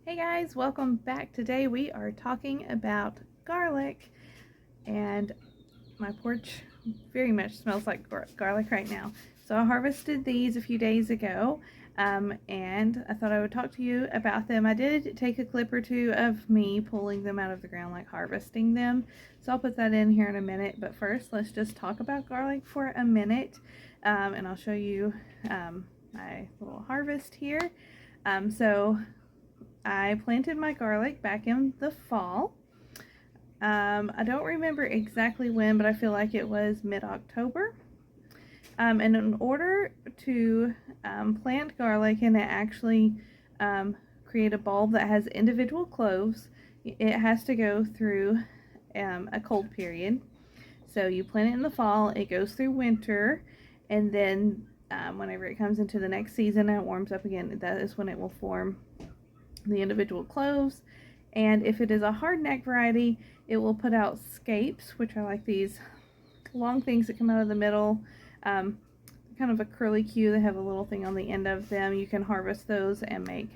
Hey guys, welcome back. Today we are talking about garlic, and my porch very much smells like garlic right now. So I harvested these a few days ago, and I thought I would talk to you about them. I did take a clip or two of me pulling them out of the ground, like harvesting them. So I'll put that in here in a minute, but first let's just talk about garlic for a minute, and I'll show you my little harvest here. So I planted my garlic back in the fall. I don't remember exactly when, but I feel like it was mid-October. And in order to plant garlic and actually create a bulb that has individual cloves, it has to go through a cold period. So you plant it in the fall, it goes through winter, and then whenever it comes into the next season and it warms up again, that is when it will form the individual cloves. And if it is a hardneck variety, it will put out scapes, which are like these long things that come out of the middle, kind of a curly Q. They have a little thing on the end of them. You can harvest those and make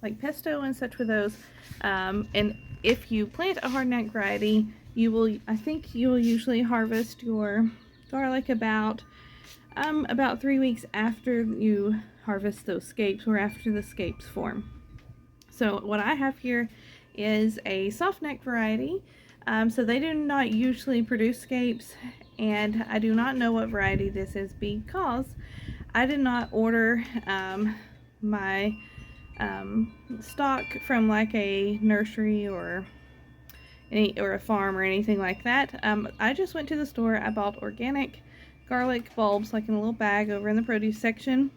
like pesto and such with those. And if you plant a hardneck variety, I think you will usually harvest your garlic about 3 weeks after you harvest those scapes, or after the scapes form. So what I have here is a softneck variety. So they do not usually produce scapes, and I do not know what variety this is because I did not order my stock from like a nursery or a farm or anything like that. I just went to the store. I bought organic garlic bulbs, like in a little bag over in the produce section,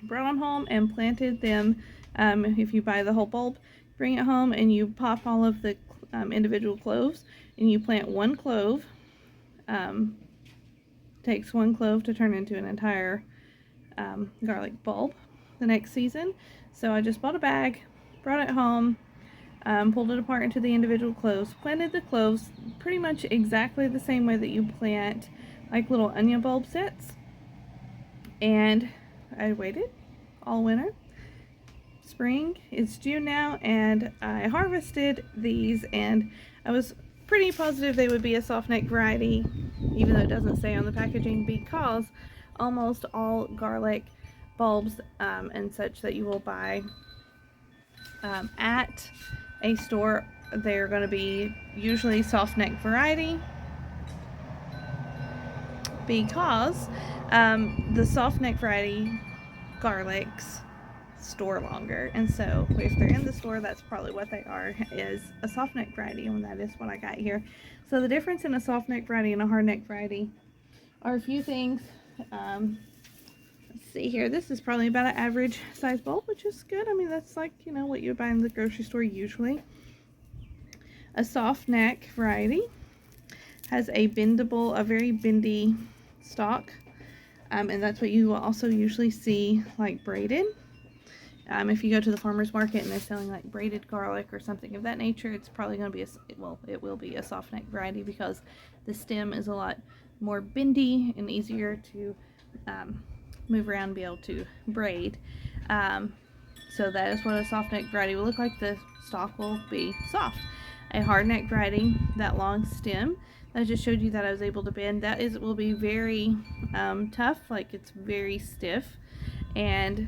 brought them home and planted them. If you buy the whole bulb, bring it home and you pop all of the individual cloves, and you plant one clove. Takes one clove to turn into an entire garlic bulb the next season. So I just bought a bag, brought it home, pulled it apart into the individual cloves, planted the cloves pretty much exactly the same way that you plant like little onion bulb sets. And I waited all winter. Spring, it's June now, and I harvested these, and I was pretty positive they would be a softneck variety, even though it doesn't say on the packaging, because almost all garlic bulbs and such that you will buy at a store, they're going to be usually softneck variety, because the softneck variety garlics store longer, and so if they're in the store, that's probably what they are, is a softneck variety, and that is what I got here. So the difference in a softneck variety and a hardneck variety are a few things. Let's see here. This is probably about an average size bulb, which is good. I mean, that's like, you know, what you would buy in the grocery store usually. A softneck variety has a very bendy stalk, and that's what you will also usually see like braided. If you go to the farmer's market and they're selling like braided garlic or something of that nature, it's probably going to be it will be a softneck variety, because the stem is a lot more bendy and easier to move around and be able to braid. So that is what a softneck variety will look like. The stalk will be soft. A hardneck variety, that long stem that I just showed you that I was able to bend, will be very tough, like it's very stiff. And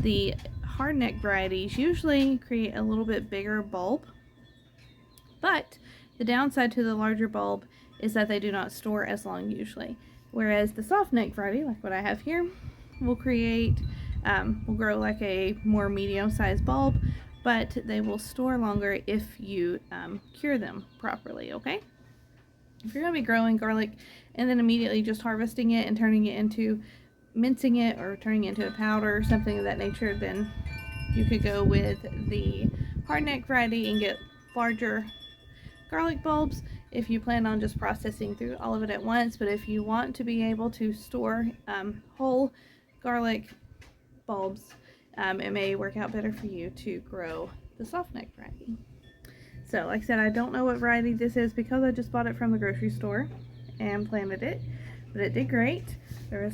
the hardneck varieties usually create a little bit bigger bulb, but the downside to the larger bulb is that they do not store as long usually. Whereas the softneck variety, like what I have here, will grow like a more medium-sized bulb, but they will store longer if you cure them properly, okay? If you're going to be growing garlic and then immediately just harvesting it and mincing it or turning it into a powder or something of that nature, then you could go with the hardneck variety and get larger garlic bulbs if you plan on just processing through all of it at once. But if you want to be able to store whole garlic bulbs, it may work out better for you to grow the softneck variety. So like I said, I don't know what variety this is because I just bought it from the grocery store and planted it, but it did great. There was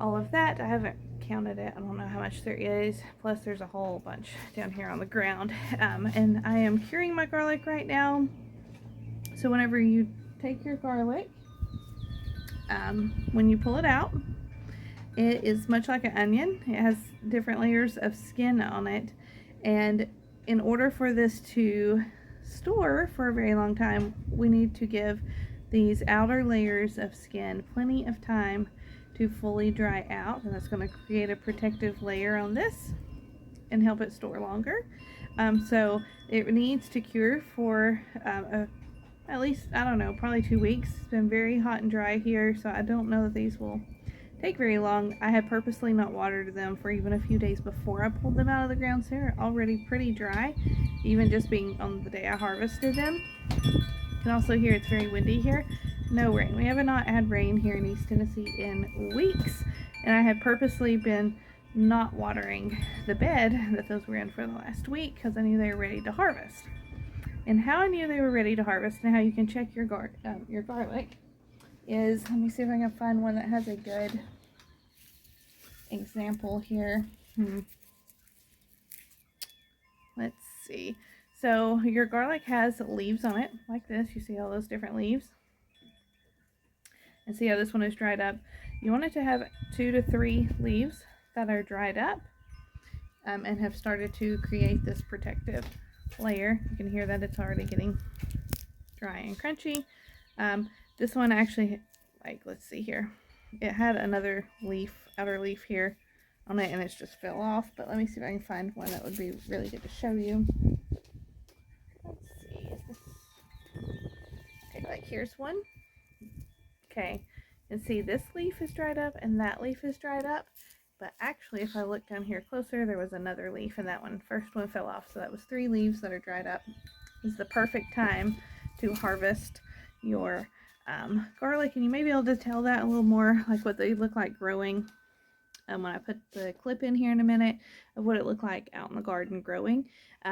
all of that. I haven't counted it. I don't know how much there is. Plus there's a whole bunch down here on the ground. And I am curing my garlic right now. So whenever you take your garlic, when you pull it out, it is much like an onion. It has different layers of skin on it. And in order for this to store for a very long time, we need to give these outer layers of skin plenty of time to fully dry out, and that's going to create a protective layer on this and help it store longer. So it needs to cure for at least, I don't know, probably 2 weeks. It's been very hot and dry here, so I don't know that these will take very long. I had purposely not watered them for even a few days before I pulled them out of the ground, so they're already pretty dry, even just being on the day I harvested them. You can also hear it's very windy here. No rain. We have not had rain here in East Tennessee in weeks, and I had purposely been not watering the bed that those were in for the last week because I knew they were ready to harvest. And how I knew they were ready to harvest and how you can check your garlic is, let me see if I can find one that has a good example here. Let's see. So your garlic has leaves on it like this. You see all those different leaves? And see how this one is dried up? You want it to have 2 to 3 leaves that are dried up and have started to create this protective layer. You can hear that it's already getting dry and crunchy. This one actually, like, let's see here, it had another leaf, outer leaf here on it, and it just fell off. But let me see if I can find one that would be really good to show you. Let's see, is this, okay, like here's one. Okay, and see this leaf is dried up and that leaf is dried up, but actually if I look down here closer, there was another leaf, and that one, first one, fell off. So that was 3 leaves that are dried up. This is the perfect time to harvest your garlic, and you may be able to tell that a little more, like what they look like growing when I put the clip in here in a minute of what it looked like out in the garden growing.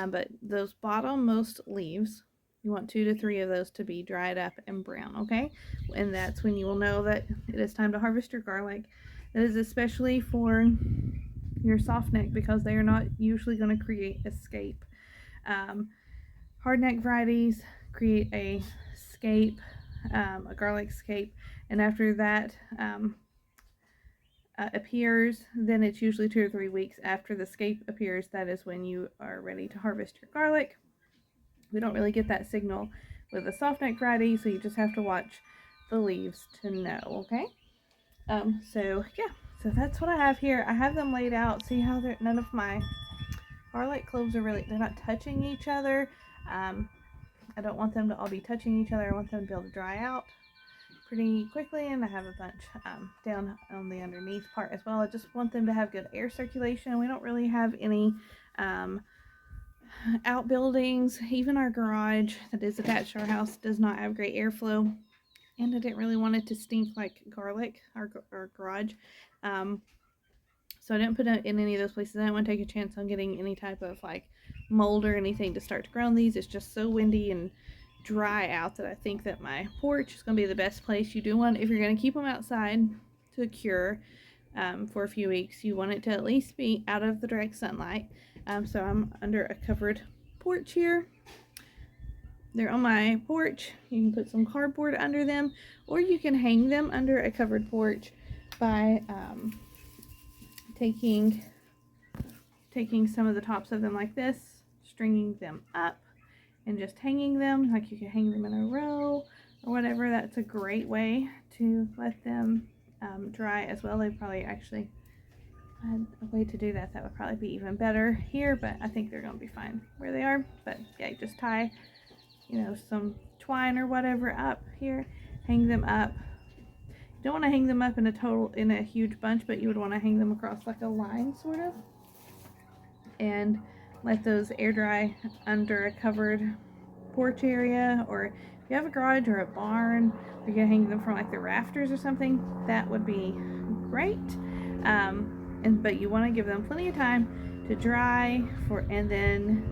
But those bottom-most leaves, you want 2 to 3 of those to be dried up and brown, okay? And that's when you will know that it is time to harvest your garlic. That is especially for your softneck, because they are not usually going to create a scape. Hardneck varieties create a scape, a garlic scape, and after that appears, then it's usually 2 or 3 weeks after the scape appears. That is when you are ready to harvest your garlic. We don't really get that signal with the softneck variety, so you just have to watch the leaves to know, okay? So yeah, so that's what I have here. I have them laid out. See how none of my garlic cloves are really, they're not touching each other. I don't want them to all be touching each other. I want them to be able to dry out pretty quickly, and I have a bunch down on the underneath part as well. I just want them to have good air circulation. We don't really have any outbuildings. Even our garage that is attached to our house does not have great airflow, and I didn't really want it to stink like garlic, our garage. So I didn't put it in any of those places. I didn't want to take a chance on getting any type of like mold or anything to start to grow on these. It's just so windy and dry out that I think that my porch is going to be the best place. You do want, if you're going to keep them outside to cure for a few weeks, you want it to at least be out of the direct sunlight. So I'm under a covered porch here. They're on my porch. You can put some cardboard under them, or you can hang them under a covered porch by taking some of the tops of them like this, stringing them up, and just hanging them. Like you can hang them in a row or whatever. That's a great way to let them dry as well. They probably actually had a way to do that that would probably be even better here, but I think they're going to be fine where they are. But yeah, just tie, you know, some twine or whatever up here, hang them up. You don't want to hang them up in a huge bunch, but you would want to hang them across like a line sort of, and let those air dry under a covered porch area. Or if you have a garage or a barn, or you can hang them from like the rafters or something, that would be great. But you want to give them plenty of time to dry and then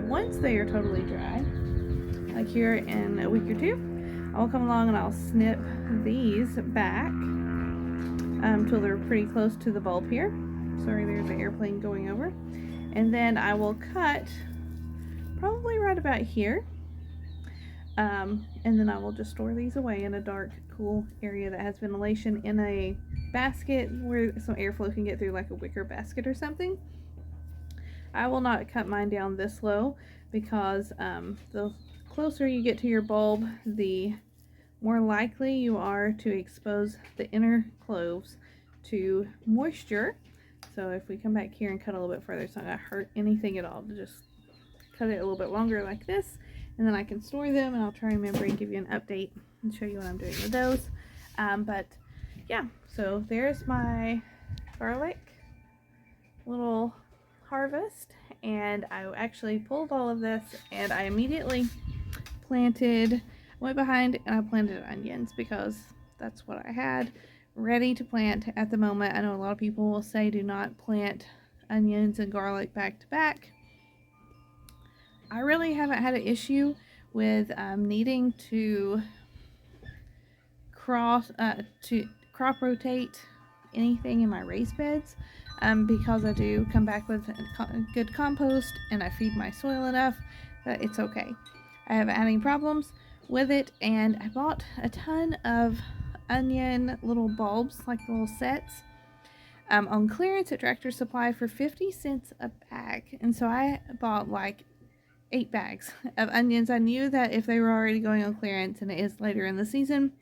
once they are totally dry, like here in a week or 2, I'll come along and I'll snip these back until they're pretty close to the bulb here. Sorry, there's an airplane going over. And then I will cut probably right about here. And then I will just store these away in a dark, cool area that has ventilation in a basket where some airflow can get through, like a wicker basket or something. I will not cut mine down this low because the closer you get to your bulb, the more likely you are to expose the inner cloves to moisture. So if we come back here and cut a little bit further, it's not going to hurt anything at all to just cut it a little bit longer like this, and then I can store them, and I'll try and remember and give you an update and show you what I'm doing with those. But yeah, so there's my garlic little harvest, and I actually pulled all of this and I immediately went behind and I planted onions because that's what I had ready to plant at the moment. I know a lot of people will say do not plant onions and garlic back to back. I really haven't had an issue with needing to crop rotate anything in my raised beds because I do come back with good compost and I feed my soil enough that it's okay. I haven't had any problems with it, and I bought a ton of onion little bulbs, like the little sets, on clearance at Tractor Supply for 50 cents a bag. And so I bought like 8 bags of onions. I knew that if they were already going on clearance and it is later in the season,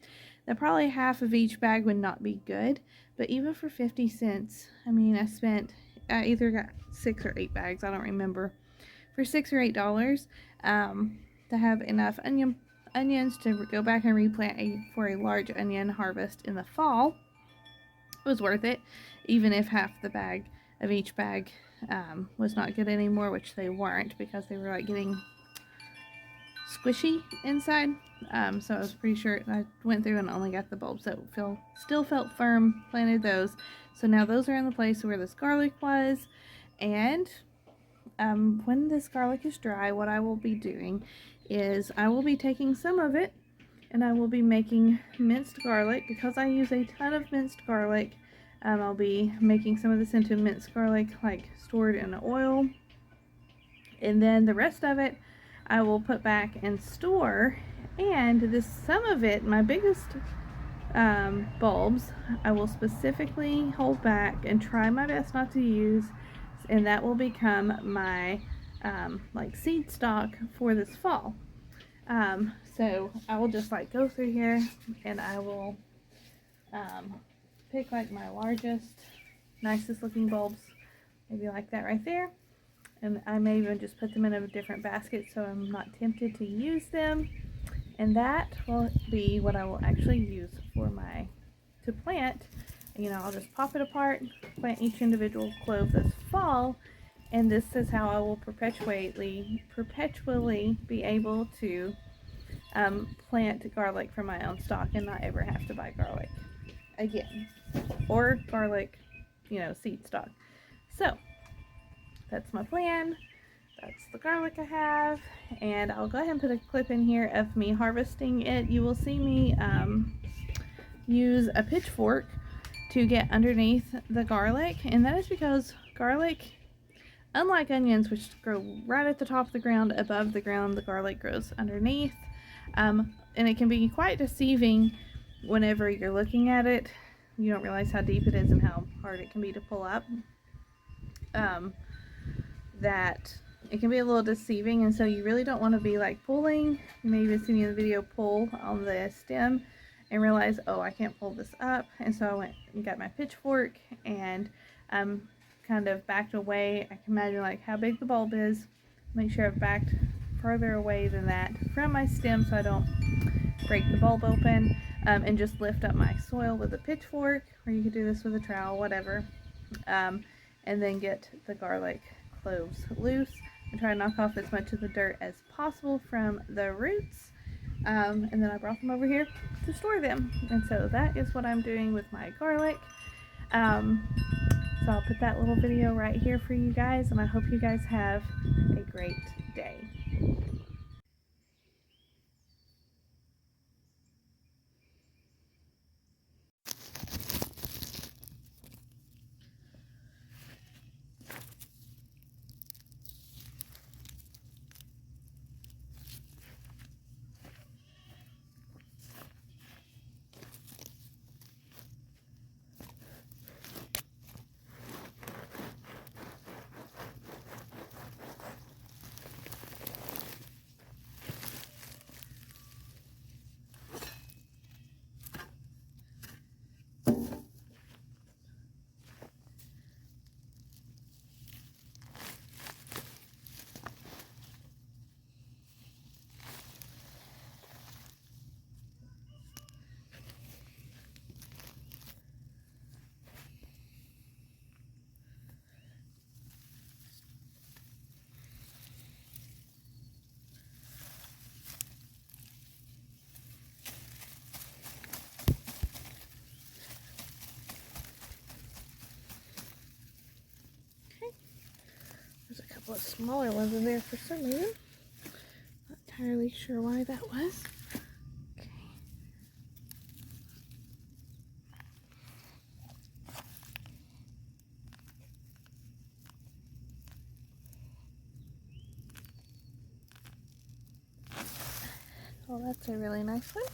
that probably half of each bag would not be good. But even for 50 cents, I mean, I either got 6 or 8 bags, I don't remember, for $6 or $8 to have enough onions to go back and replant for a large onion harvest in the fall. It was worth it, even if half the bag of each bag was not good anymore, which they weren't because they were like getting squishy inside. So I was pretty sure I went through and only got the bulbs that still felt firm, planted those. So now those are in the place where this garlic was. And when this garlic is dry, what I will be doing is I will be taking some of it and I will be making minced garlic. Because I use a ton of minced garlic, I'll be making some of this into minced garlic, like stored in oil, and then the rest of it I will put back and store. And some of it, my biggest bulbs, I will specifically hold back and try my best not to use, and that will become my like seed stock for this fall. So I will just like go through here and I will pick like my largest, nicest looking bulbs, maybe like that right there, and I may even just put them in a different basket so I'm not tempted to use them. And that will be what I will actually use to plant. You know, I'll just pop it apart, plant each individual clove this fall, and this is how I will perpetually be able to plant garlic from my own stock and not ever have to buy garlic again, or garlic, seed stock. So that's my plan. That's the garlic I have, and I'll go ahead and put a clip in here of me harvesting it. You will see me use a pitchfork to get underneath the garlic, and that is because garlic, unlike onions, which grow right at the top of the ground, above the ground, the garlic grows underneath, and it can be quite deceiving whenever you're looking at it. You don't realize how deep it is and how hard it can be to pull up. That it can be a little deceiving, and so you really don't want to be like pulling. You may even see me in the video pull on the stem and realize, oh, I can't pull this up. And so I went and got my pitchfork and kind of backed away. I can imagine like how big the bulb is. Make sure I've backed further away than that from my stem so I don't break the bulb open, and just lift up my soil with a pitchfork, or you could do this with a trowel, whatever, and then get the garlic cloves loose and try to knock off as much of the dirt as possible from the roots, and then I brought them over here to store them. And so that is what I'm doing with my garlic. So I'll put that little video right here for you guys, and I hope you guys have a great day. couple of smaller ones in there for some reason. Not entirely sure why that was. Okay. Oh, that's a really nice one.